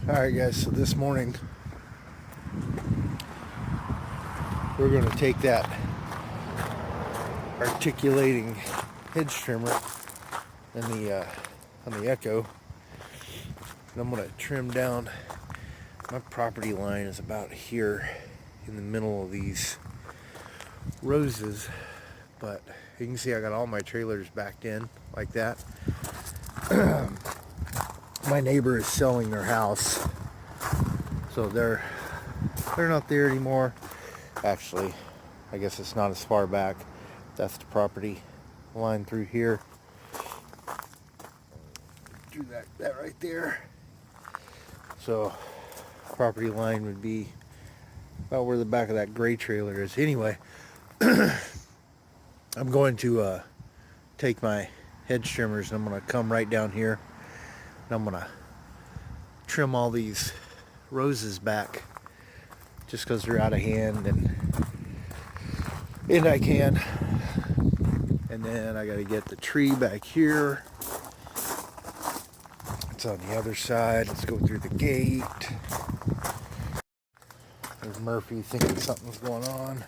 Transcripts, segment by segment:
Alright guys, so this morning we're going to take that articulating hedge trimmer and on the Echo, and I'm going to trim down. My property line is about here in the middle of these roses, but you can see I got all my trailers backed in like that. My neighbor is selling their house, so they're not there anymore. Actually, I guess it's not as far back. That's the property line through here. Do that right there. So property line would be about where the back of that gray trailer is. Anyway, I'm going to take my hedge trimmers and I'm going to come right down here and I'm going to trim all these roses back just because they're out of hand, and I can. And then I got to get the tree back here. It's on the other side. Let's go through the gate. There's Murphy thinking something's going on.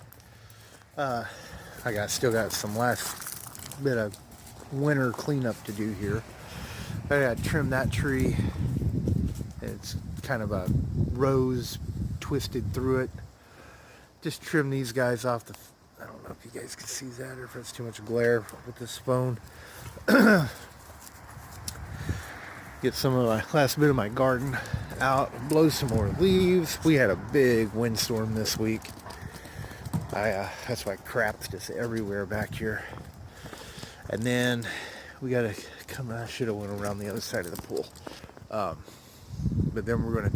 Still got some last bit of winter cleanup to do here. I got to trim that tree. It's kind of a rose twisted through it. Just trim these guys off the... I don't know if you guys can see that or if it's too much glare with this phone. Get some of my last bit of my garden out, blow some more leaves. We had a big windstorm this week. That's why crap's just everywhere back here. And then we gotta come. I should have went around the other side of the pool. But then we're gonna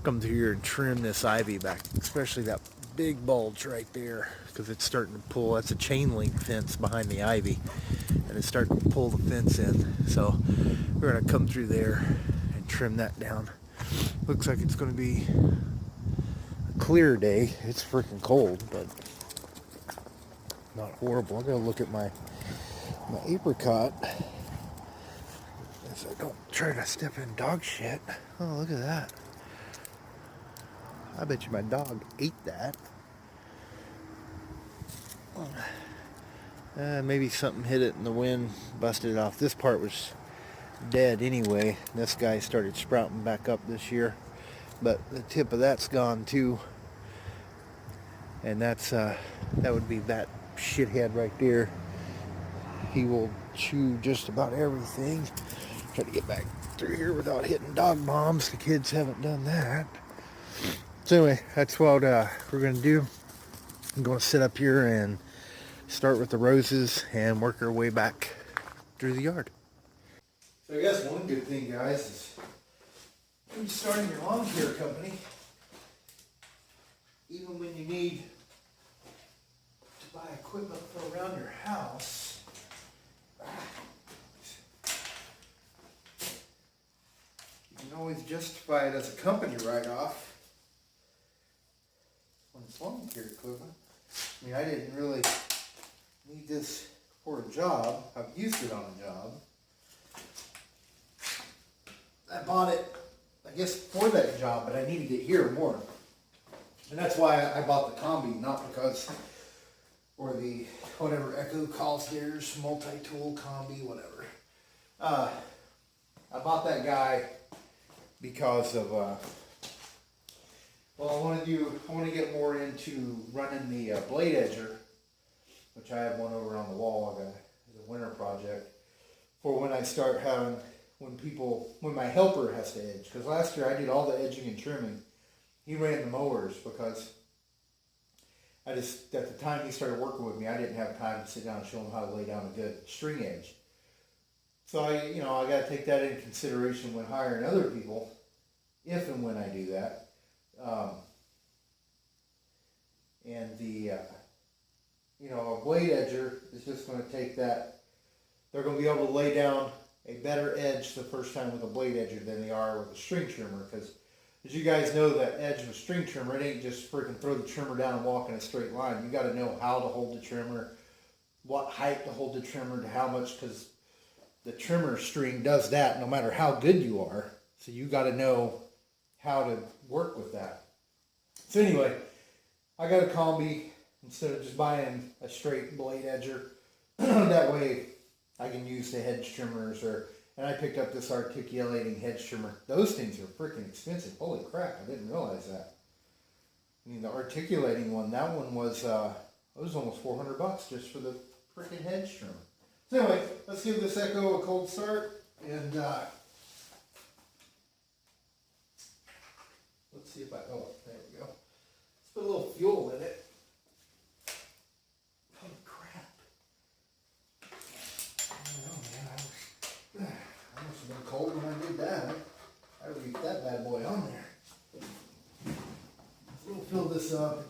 come through here and trim this ivy back, especially that big bulge right there, because it's starting to pull. That's a chain link fence behind the ivy, and it's starting to pull the fence in. So we're gonna come through there and trim that down. Looks like it's gonna be a clear day. It's freaking cold, but not horrible. I'm gonna look at my apricot as I don't try to step in dog shit. Oh, look at that. I bet you my dog ate that. Maybe something hit it in the wind, busted it off. This part was dead anyway. This guy started sprouting back up this year, but the tip of that's gone too. And that would be that shithead right there. He will chew just about everything. Try to get back through here without hitting dog bombs. The kids haven't done that. So anyway, that's what we're going to do. I'm going to sit up here and start with the roses and work our way back through the yard. So I guess one good thing, guys, is when you're starting your lawn care company, even when you need to buy equipment for around your house, you can always justify it as a company write-off. When it's lawn care equipment. I mean, I didn't really need this for a job. I've used it on a job. I bought it, I guess, for that job, but I needed it here more. And that's why I bought the combi, not because, or the whatever Echo calls theirs, multi-tool combi, whatever. I bought that guy because of well, I want to get more into running the blade edger, which I have one over on the wall. I got as a winter project for when I start having, when my helper has to edge. Because last year I did all the edging and trimming. He ran the mowers because at the time he started working with me, I didn't have time to sit down and show him how to lay down a good string edge. So I got to take that into consideration when hiring other people, if and when I do that. And a blade edger is just going to take that. They're going to be able to lay down a better edge the first time with a blade edger than they are with a string trimmer. Because as you guys know, that edge of a string trimmer, it ain't just freaking throw the trimmer down and walk in a straight line. You got to know how to hold the trimmer, what height to hold the trimmer, to how much, because the trimmer string does that no matter how good you are. So you got to know how to work with that. So anyway, I got a combi instead of just buying a straight blade edger. That way I can use the hedge trimmers, and I picked up this articulating hedge trimmer. Those things are freaking expensive. Holy crap, I didn't realize that. I mean, the articulating one, that one was it was almost $400 just for the freaking hedge trimmer. So anyway, let's give this Echo a cold start, and let's see if oh, there we go. Let's put a little fuel in it. Holy crap. Oh man, I must have been cold when I did that. I leave that bad boy on there. We'll fill this up.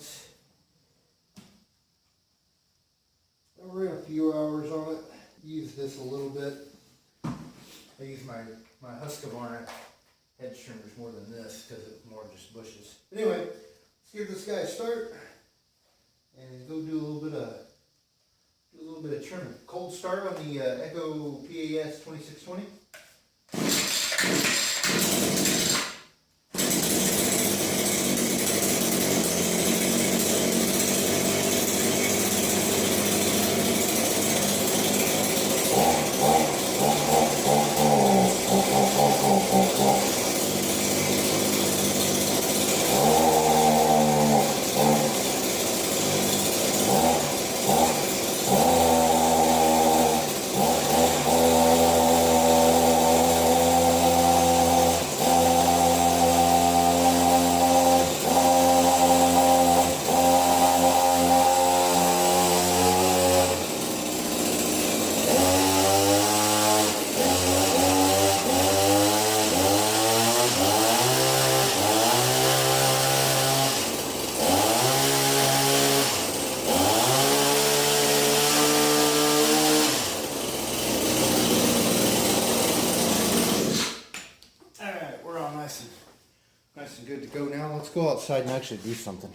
We're in a few hours on it. Use this a little bit. I use my Husqvarna hedge trimmers more than this because it's more just bushes. Anyway, let's give this guy a start and go do a little bit of trimming. Cold start on the Echo PAS-2620. Nice and good to go now. Let's go outside and actually do something.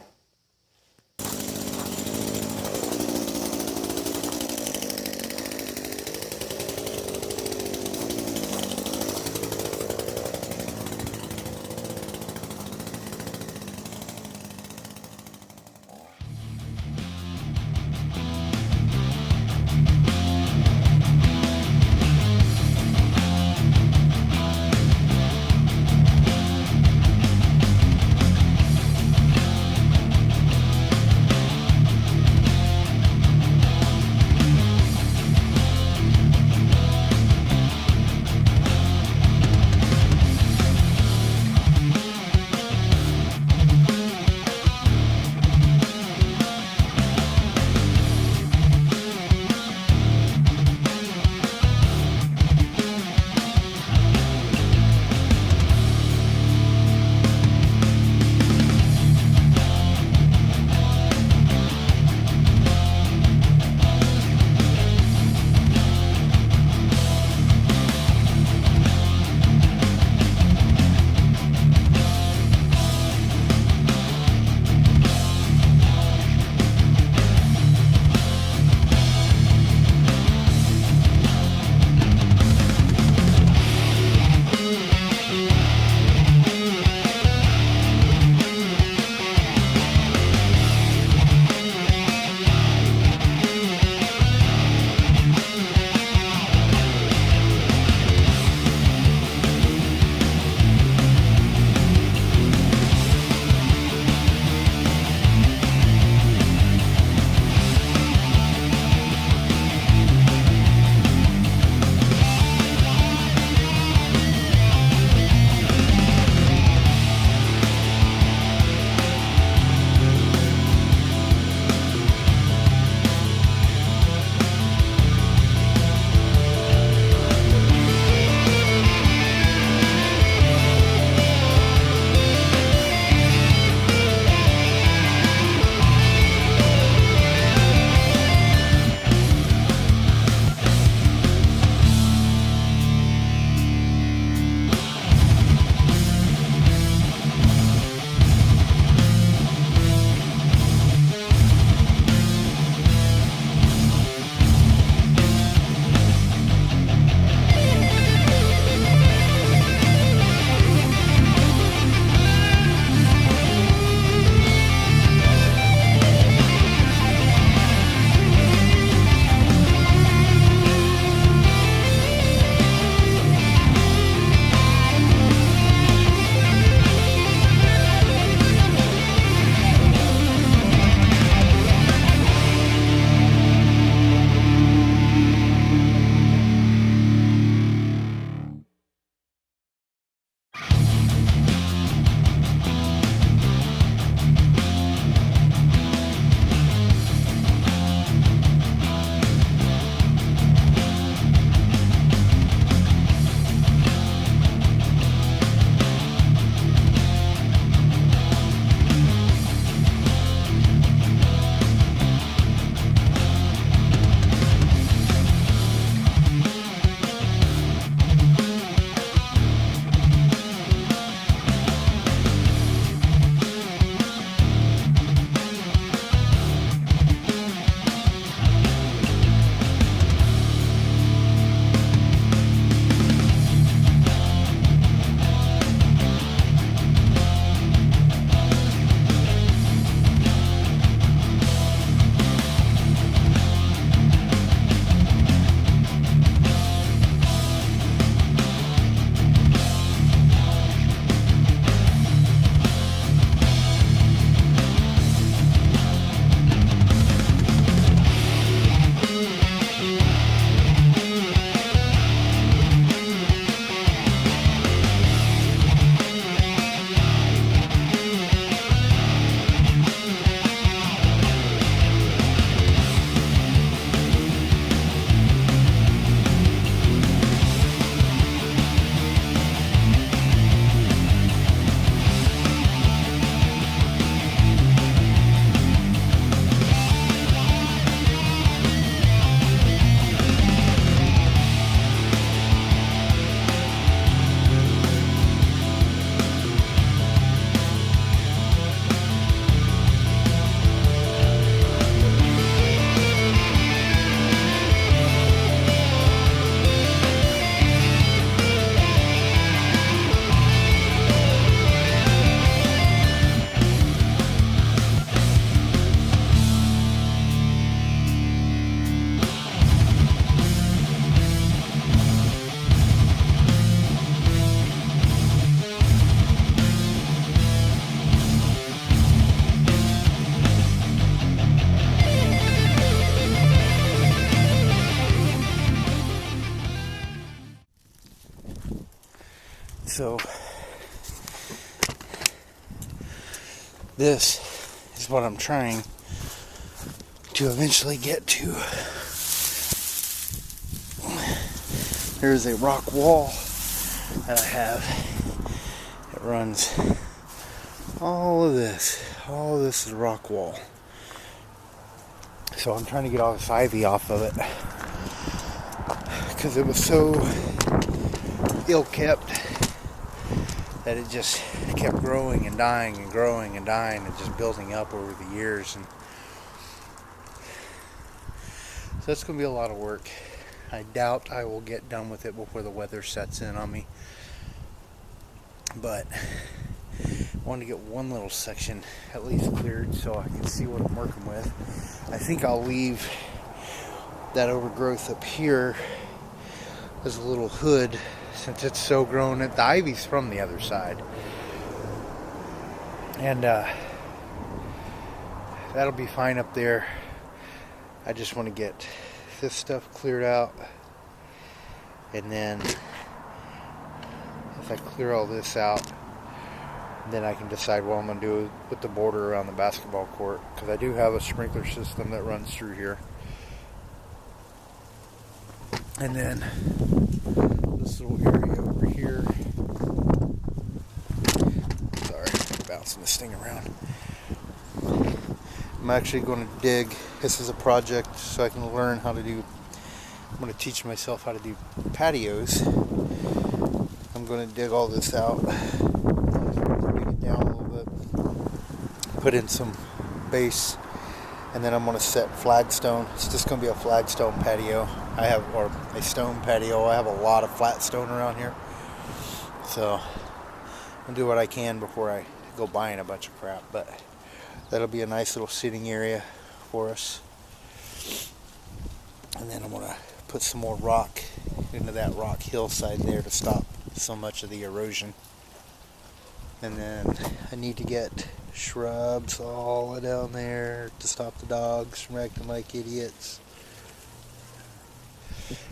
So this is what I'm trying to eventually get to. There's a rock wall that I have. It runs all of this. All of this is rock wall. So I'm trying to get all this ivy off of it because it was so ill kept that it just kept growing and dying and growing and dying and just building up over the years. And so that's going to be a lot of work. I doubt I will get done with it before the weather sets in on me. But I wanted to get one little section at least cleared so I can see what I'm working with. I think I'll leave that overgrowth up here as a little hood since it's so grown. The ivy's from the other side. And that'll be fine up there. I just want to get this stuff cleared out, and then if I clear all this out, then I can decide what I'm going to do with the border around the basketball court, because I do have a sprinkler system that runs through here. And then this little area over here, sorry, I'm bouncing this thing around. I'm actually going to dig. This is a project so I can learn how to do, I'm going to teach myself how to do patios. I'm going to dig all this out, dig it down a little bit, put in some base, and then I'm going to set flagstone. It's just going to be a flagstone patio. Or a stone patio. I have a lot of flat stone around here. So I'll do what I can before I go buying a bunch of crap, but that'll be a nice little sitting area for us. And then I'm going to put some more rock into that rock hillside there to stop so much of the erosion. And then I need to get shrubs all down there to stop the dogs from acting like idiots.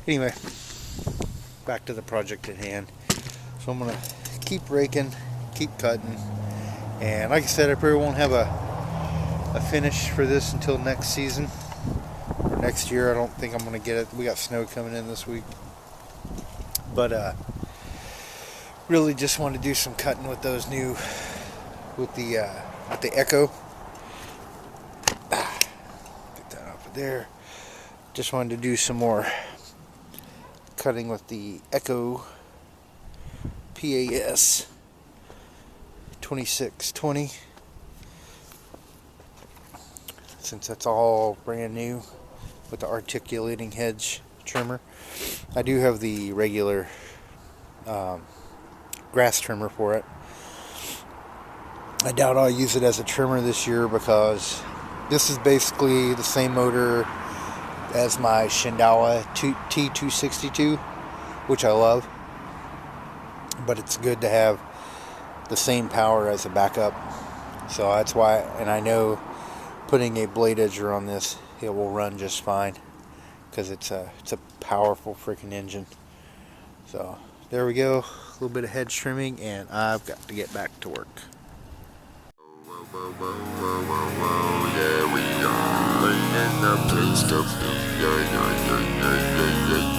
Anyway, back to the project at hand. So I'm going to keep raking, keep cutting. And like I said, I probably won't have a finish for this until next season. Or next year. I don't think I'm going to get it. We got snow coming in this week. But really just want to do some cutting with those new, with the Echo. Get that off of there. Just wanted to do some more cutting with the Echo PAS-2620, since that's all brand new with the articulating Hedge trimmer. I do have the regular grass trimmer for it. I doubt I'll use it as a trimmer this year because this is basically the same motor as my Shindawa T262, which I love, but it's good to have the same power as a backup. So that's why, and I know putting a blade edger on this, it will run just fine because it's a powerful freaking engine. So there we go, a little bit of hedge trimming, and I've got to get back to work. Yeah, we are laying the place to be. Yeah.